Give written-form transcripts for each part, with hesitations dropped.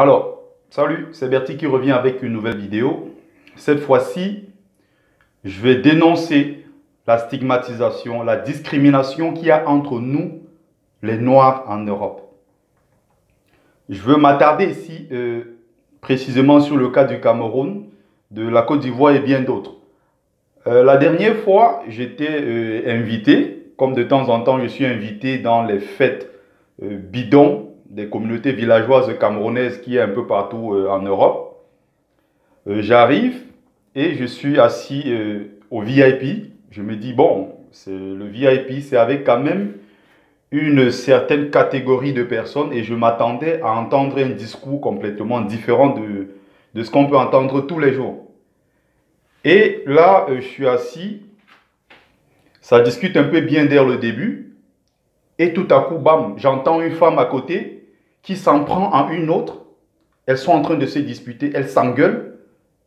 Alors, salut, c'est Bertie qui revient avec une nouvelle vidéo. Cette fois-ci, je vais dénoncer la stigmatisation, la discrimination qu'il y a entre nous, les Noirs en Europe. Je veux m'attarder ici précisément sur le cas du Cameroun, de la Côte d'Ivoire et bien d'autres. La dernière fois, j'étais invité, comme de temps en temps je suis invité dans les fêtes bidons des communautés villageoises camerounaises qui est un peu partout en Europe. J'arrive et je suis assis au VIP. Je me dis, bon, le VIP, c'est avec quand même une certaine catégorie de personnes et je m'attendais à entendre un discours complètement différent de ce qu'on peut entendre tous les jours. Et là, je suis assis, ça discute un peu bien dès le début et tout à coup, bam, j'entends une femme à côté qui s'en prend à une autre. Elles sont en train de se disputer, elles s'engueulent.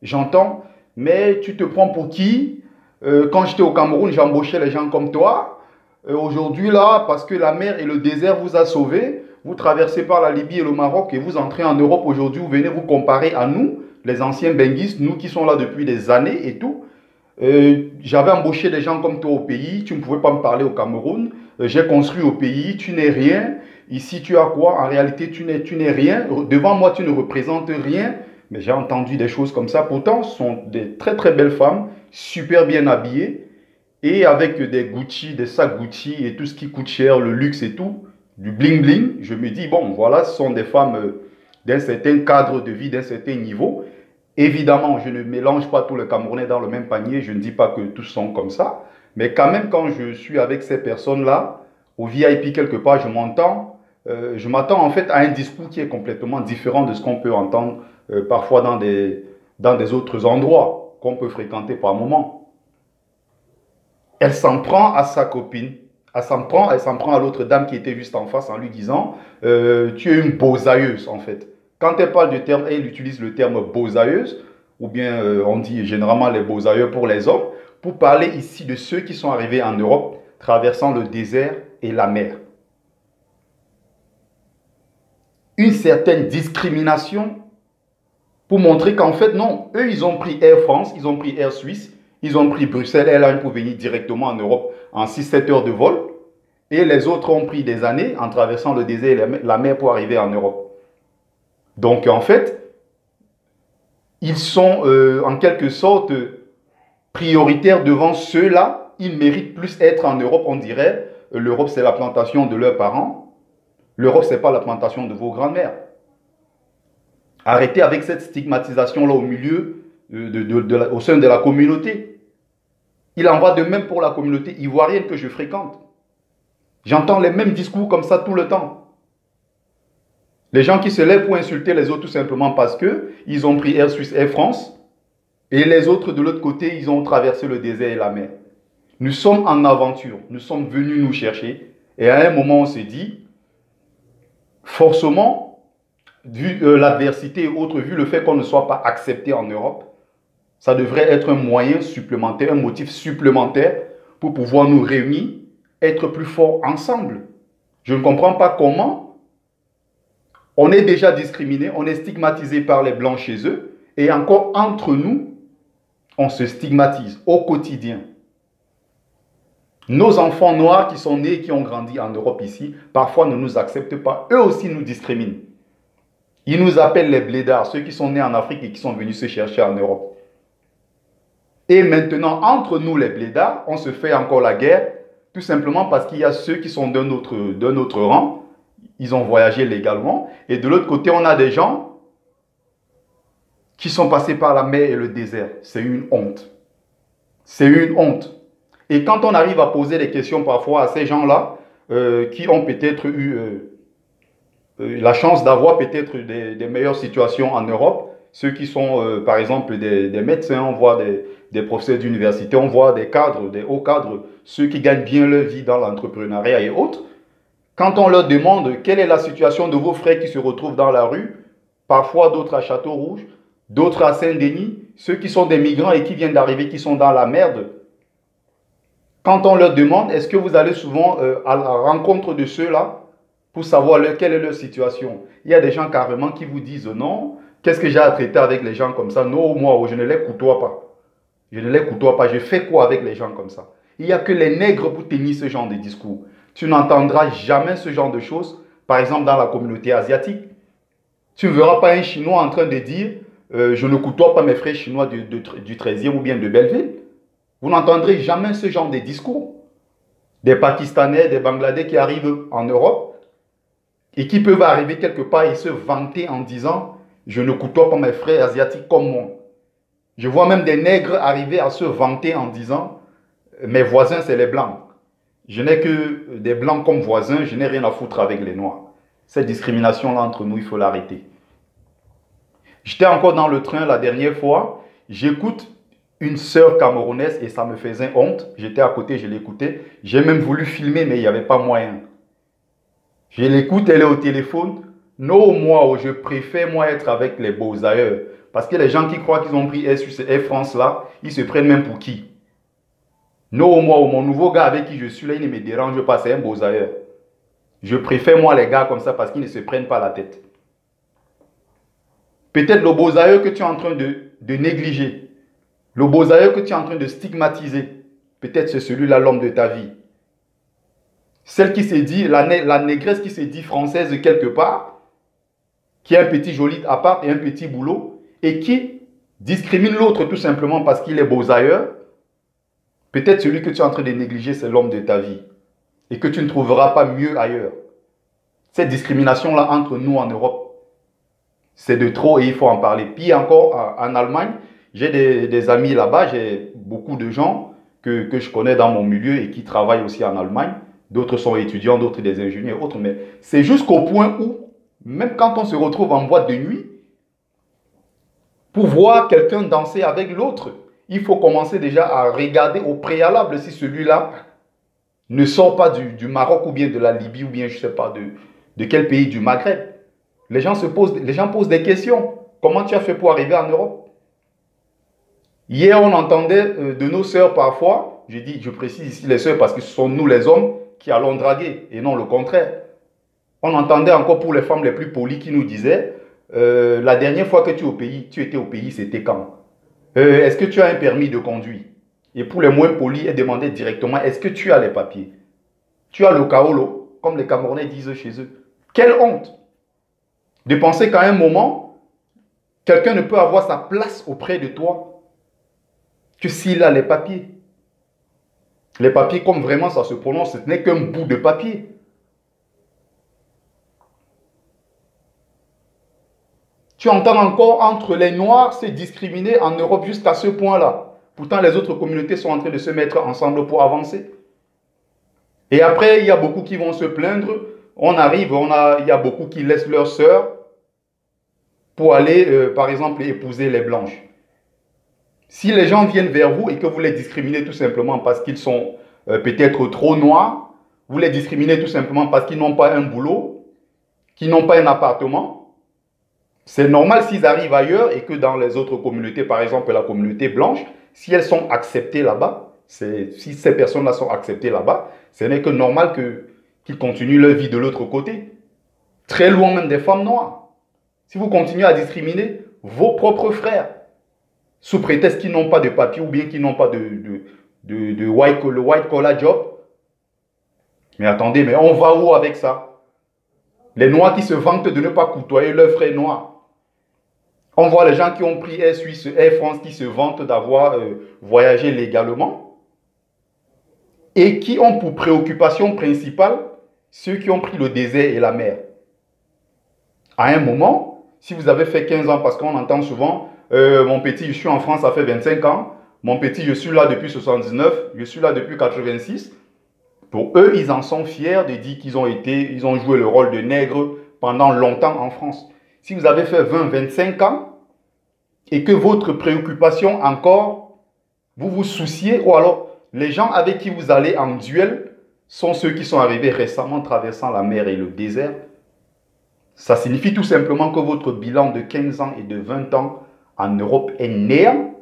J'entends, mais tu te prends pour qui? Quand j'étais au Cameroun, j'embauchais les gens comme toi. Aujourd'hui, là, parce que la mer et le désert vous a sauvé, vous traversez par la Libye et le Maroc et vous entrez en Europe aujourd'hui, vous venez vous comparer à nous, les anciens benguistes, nous qui sommes là depuis des années et tout. J'avais embauché des gens comme toi au pays, tu ne pouvais pas me parler au Cameroun. J'ai construit au pays, tu n'es rien. Ici, tu as quoi? En réalité, tu n'es rien. Devant moi, tu ne représentes rien. Mais j'ai entendu des choses comme ça. Pourtant, ce sont des très très belles femmes, super bien habillées, et avec des Gucci, des sacs Gucci et tout ce qui coûte cher, le luxe et tout, du bling bling. Je me dis, bon, voilà, ce sont des femmes d'un certain cadre de vie, d'un certain niveau. Évidemment, je ne mélange pas tous les Camerounais dans le même panier. Je ne dis pas que tous sont comme ça. Mais quand même, quand je suis avec ces personnes-là, au VIP quelque part, je m'attends en fait à un discours qui est complètement différent de ce qu'on peut entendre parfois dans des autres endroits qu'on peut fréquenter par moment. Elle s'en prend à sa copine, elle s'en prend à l'autre dame qui était juste en face en lui disant tu es une beausailleuse en fait. Quand elle parle du terme, elle utilise le terme beausailleuse, ou bien on dit généralement les beausailleurs pour les hommes, pour parler ici de ceux qui sont arrivés en Europe traversant le désert et la mer. Une certaine discrimination pour montrer qu'en fait, non, eux, ils ont pris Air France, ils ont pris Air Suisse, ils ont pris Bruxelles Airlines pour venir directement en Europe en 6-7 heures de vol. Et les autres ont pris des années en traversant le désert et la mer pour arriver en Europe. Donc, en fait, ils sont en quelque sorte prioritaires devant ceux-là. Ils méritent plus être en Europe, on dirait. L'Europe, c'est la plantation de leurs parents. L'Europe, ce n'est pas la plantation de vos grands-mères. Arrêtez avec cette stigmatisation-là au milieu, au sein de la communauté. Il en va de même pour la communauté ivoirienne que je fréquente. J'entends les mêmes discours comme ça tout le temps. Les gens qui se lèvent pour insulter les autres tout simplement parce qu'ils ont pris Air Suisse, Air France, et les autres de l'autre côté, ils ont traversé le désert et la mer. Nous sommes en aventure, nous sommes venus nous chercher, et à un moment on se dit, forcément, vu l'adversité et autres, vu le fait qu'on ne soit pas accepté en Europe, ça devrait être un moyen supplémentaire, un motif supplémentaire pour pouvoir nous réunir, être plus forts ensemble. Je ne comprends pas comment on est déjà discriminé, on est stigmatisé par les Blancs chez eux, et encore entre nous, on se stigmatise au quotidien. Nos enfants noirs qui sont nés et qui ont grandi en Europe ici, parfois ne nous acceptent pas. Eux aussi nous discriminent. Ils nous appellent les blédards, ceux qui sont nés en Afrique et qui sont venus se chercher en Europe. Et maintenant, entre nous les blédards, on se fait encore la guerre, tout simplement parce qu'il y a ceux qui sont d'un autre rang, ils ont voyagé légalement, et de l'autre côté, on a des gens qui sont passés par la mer et le désert. C'est une honte. C'est une honte. Et quand on arrive à poser des questions parfois à ces gens-là, qui ont peut-être eu la chance d'avoir peut-être des meilleures situations en Europe, ceux qui sont par exemple des médecins, on voit des professeurs d'université, on voit des cadres, des hauts cadres, ceux qui gagnent bien leur vie dans l'entrepreneuriat et autres. Quand on leur demande quelle est la situation de vos frères qui se retrouvent dans la rue, parfois d'autres à Château-Rouge, d'autres à Saint-Denis, ceux qui sont des migrants et qui viennent d'arriver, qui sont dans la merde, quand on leur demande, est-ce que vous allez souvent à la rencontre de ceux-là? pour savoir quelle est leur situation. Il y a des gens carrément qui vous disent non, qu'est-ce que j'ai à traiter avec les gens comme ça? Non, moi, je ne les côtoie pas. Je ne les côtoie pas. Je fais quoi avec les gens comme ça? Il n'y a que les nègres pour tenir ce genre de discours. Tu n'entendras jamais ce genre de choses, par exemple dans la communauté asiatique. Tu ne verras pas un Chinois en train de dire je ne côtoie pas mes frères chinois du 13e ou bien de Belleville. Vous n'entendrez jamais ce genre de discours. Des Pakistanais, des Bangladais qui arrivent en Europe et qui peuvent arriver quelque part et se vanter en disant je ne côtoie pas mes frères asiatiques comme moi. Je vois même des nègres arriver à se vanter en disant mes voisins c'est les blancs. Je n'ai que des blancs comme voisins, je n'ai rien à foutre avec les noirs. Cette discrimination-là entre nous, il faut l'arrêter. J'étais encore dans le train la dernière fois, j'écoute une sœur camerounaise et ça me faisait honte. J'étais à côté, je l'écoutais. J'ai même voulu filmer, mais il n'y avait pas moyen. Je l'écoute, elle est au téléphone. Non, moi, je préfère moi être avec les beaux ailleurs. Parce que les gens qui croient qu'ils ont pris Air France là, ils se prennent même pour qui? Non, moi, mon nouveau gars avec qui je suis là, il ne me dérange pas, c'est un beau ailleurs. Je préfère moi les gars comme ça parce qu'ils ne se prennent pas la tête. Peut-être le beau ailleurs que tu es en train de négliger. Le beau ailleurs que tu es en train de stigmatiser. Peut-être c'est celui-là l'homme de ta vie. Celle qui se dit, la négresse qui se dit française quelque part, qui a un petit joli appart et un petit boulot, et qui discrimine l'autre tout simplement parce qu'il est beau ailleurs. Peut-être celui que tu es en train de négliger, c'est l'homme de ta vie. Et que tu ne trouveras pas mieux ailleurs. Cette discrimination-là entre nous en Europe, c'est de trop et il faut en parler. Puis encore, en Allemagne, j'ai des amis là-bas, j'ai beaucoup de gens que je connais dans mon milieu et qui travaillent aussi en Allemagne. D'autres sont étudiants, d'autres des ingénieurs, autres. Mais c'est jusqu'au point où, même quand on se retrouve en boîte de nuit, pour voir quelqu'un danser avec l'autre, il faut commencer déjà à regarder au préalable si celui-là ne sort pas du Maroc ou bien de la Libye ou bien je ne sais pas de quel pays du Maghreb. Les gens posent des questions. Comment tu as fait pour arriver en Europe? Hier, on entendait de nos sœurs parfois, je précise ici les sœurs parce que ce sont nous les hommes qui allons draguer et non le contraire. On entendait encore pour les femmes les plus polies qui nous disaient la dernière fois que tu étais au pays, c'était quand? Est-ce que tu as un permis de conduire? Et pour les moins polis, elles demandaient directement, est-ce que tu as les papiers? Tu as le kaolo, comme les Camerounais disent chez eux. Quelle honte de penser qu'à un moment, quelqu'un ne peut avoir sa place auprès de toi que s'il a les papiers. Les papiers, comme vraiment ça se prononce, ce n'est qu'un bout de papier. Tu entends encore entre les Noirs se discriminer en Europe jusqu'à ce point-là. Pourtant, les autres communautés sont en train de se mettre ensemble pour avancer. Et après, il y a beaucoup qui vont se plaindre. On arrive, il y a beaucoup qui laissent leurs sœurs pour aller, par exemple, épouser les blanches. Si les gens viennent vers vous et que vous les discriminez tout simplement parce qu'ils sont peut-être trop noirs, vous les discriminez tout simplement parce qu'ils n'ont pas un boulot, qu'ils n'ont pas un appartement, c'est normal s'ils arrivent ailleurs et que dans les autres communautés, par exemple la communauté blanche, si elles sont acceptées là-bas, si ces personnes-là sont acceptées là-bas, ce n'est que normal qu'ils continuent leur vie de l'autre côté. Très loin même des femmes noires. Si vous continuez à discriminer vos propres frères, sous prétexte qu'ils n'ont pas de papier ou bien qu'ils n'ont pas le white collar job, mais attendez, mais on va où avec ça? Les noirs qui se vantent de ne pas côtoyer leurs frères noirs. On voit les gens qui ont pris Air Suisse, Air France, qui se vantent d'avoir voyagé légalement et qui ont pour préoccupation principale ceux qui ont pris le désert et la mer. À un moment, si vous avez fait 15 ans, parce qu'on entend souvent, mon petit, je suis en France, ça fait 25 ans, mon petit, je suis là depuis 79, je suis là depuis 86. Pour eux, ils en sont fiers de dire qu'ils ont joué le rôle de nègre pendant longtemps en France. Si vous avez fait 20, 25 ans et que votre préoccupation encore, vous vous souciez, ou alors les gens avec qui vous allez en duel sont ceux qui sont arrivés récemment traversant la mer et le désert, ça signifie tout simplement que votre bilan de 15 ans et de 20 ans en Europe est néant.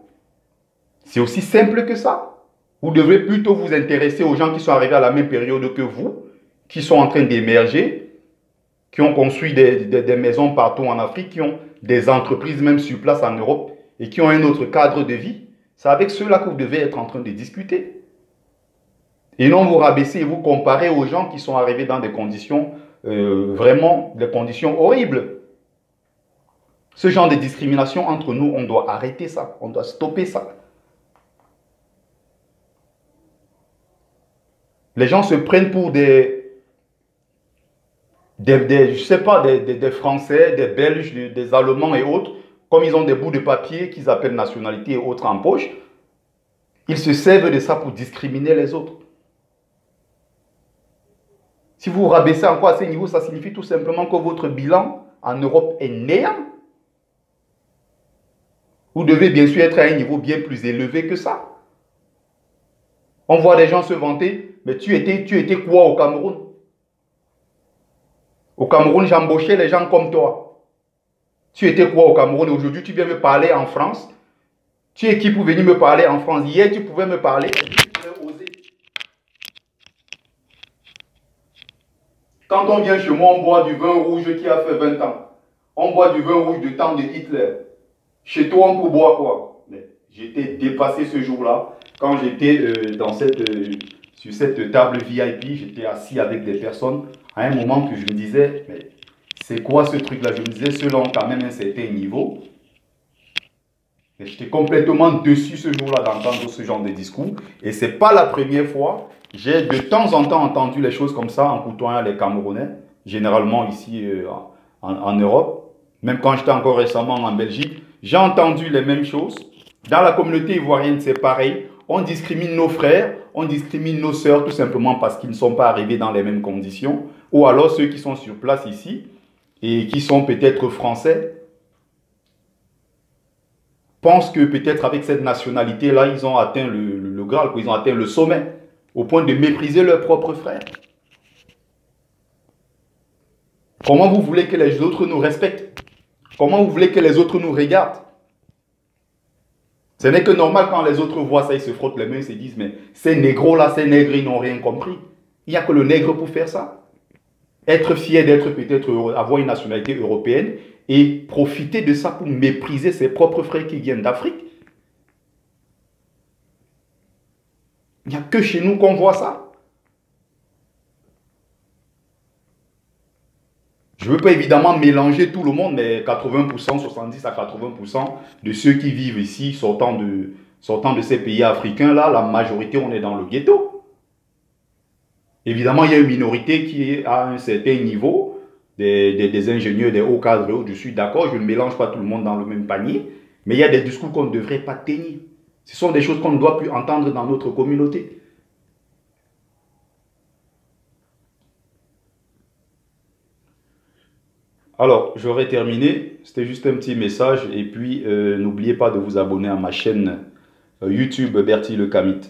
C'est aussi simple que ça. Vous devrez plutôt vous intéresser aux gens qui sont arrivés à la même période que vous, qui sont en train d'émerger, qui ont construit des maisons partout en Afrique, qui ont des entreprises même sur place en Europe et qui ont un autre cadre de vie. C'est avec ceux-là que vous devez être en train de discuter. Et non vous rabaisser et vous comparer aux gens qui sont arrivés dans des conditions, vraiment des conditions horribles. Ce genre de discrimination entre nous, on doit arrêter ça, on doit stopper ça. Les gens se prennent pour je sais pas, des Français, des Belges, des Allemands et autres, comme ils ont des bouts de papier qu'ils appellent nationalité et autres en poche, ils se servent de ça pour discriminer les autres. Si vous vous rabaissez encore à ce niveau, ça signifie tout simplement que votre bilan en Europe est néant. Vous devez bien sûr être à un niveau bien plus élevé que ça. On voit des gens se vanter, mais tu étais quoi au Cameroun? Au Cameroun, j'embauchais les gens comme toi. Tu étais quoi au Cameroun? Aujourd'hui, tu viens me parler en France. Tu es qui pour venir me parler en France? Hier, tu pouvais me parler. Quand on vient chez moi, on boit du vin rouge qui a fait 20 ans. On boit du vin rouge du temps de Hitler. Chez toi, on peut boire quoi? J'étais dépassé ce jour-là. Quand j'étais sur cette table VIP, j'étais assis avec des personnes. À un moment que je me disais, mais c'est quoi ce truc-là? Je me disais, ceux-là ont quand même un certain niveau. Et j'étais complètement dessus ce jour-là d'entendre ce genre de discours. Et ce n'est pas la première fois. J'ai de temps en temps entendu les choses comme ça en côtoyant les Camerounais, généralement ici en Europe. Même quand j'étais encore récemment en Belgique, j'ai entendu les mêmes choses. Dans la communauté ivoirienne, c'est pareil. On discrimine nos frères, on discrimine nos sœurs tout simplement parce qu'ils ne sont pas arrivés dans les mêmes conditions. Ou alors ceux qui sont sur place ici et qui sont peut-être français pensent que peut-être avec cette nationalité-là, ils ont atteint le Graal, ils ont atteint le sommet, au point de mépriser leurs propres frères. Comment vous voulez que les autres nous respectent? Comment vous voulez que les autres nous regardent? Ce n'est que normal quand les autres voient ça, ils se frottent les mains, ils se disent, mais ces négros-là, ces nègres, ils n'ont rien compris. Il n'y a que le nègre pour faire ça. Être fier d'être peut-être, avoir une nationalité européenne et profiter de ça pour mépriser ses propres frères qui viennent d'Afrique. Il n'y a que chez nous qu'on voit ça. Je ne veux pas évidemment mélanger tout le monde, mais 80%, 70 à 80% de ceux qui vivent ici, sortant de ces pays africains-là, la majorité, on est dans le ghetto. Évidemment, il y a une minorité qui est à un certain niveau, des ingénieurs, des hauts cadres, je suis d'accord, je ne mélange pas tout le monde dans le même panier, mais il y a des discours qu'on ne devrait pas tenir. Ce sont des choses qu'on ne doit plus entendre dans notre communauté. Alors, j'aurais terminé. C'était juste un petit message. Et puis, n'oubliez pas de vous abonner à ma chaîne YouTube Bertie Le Kamit.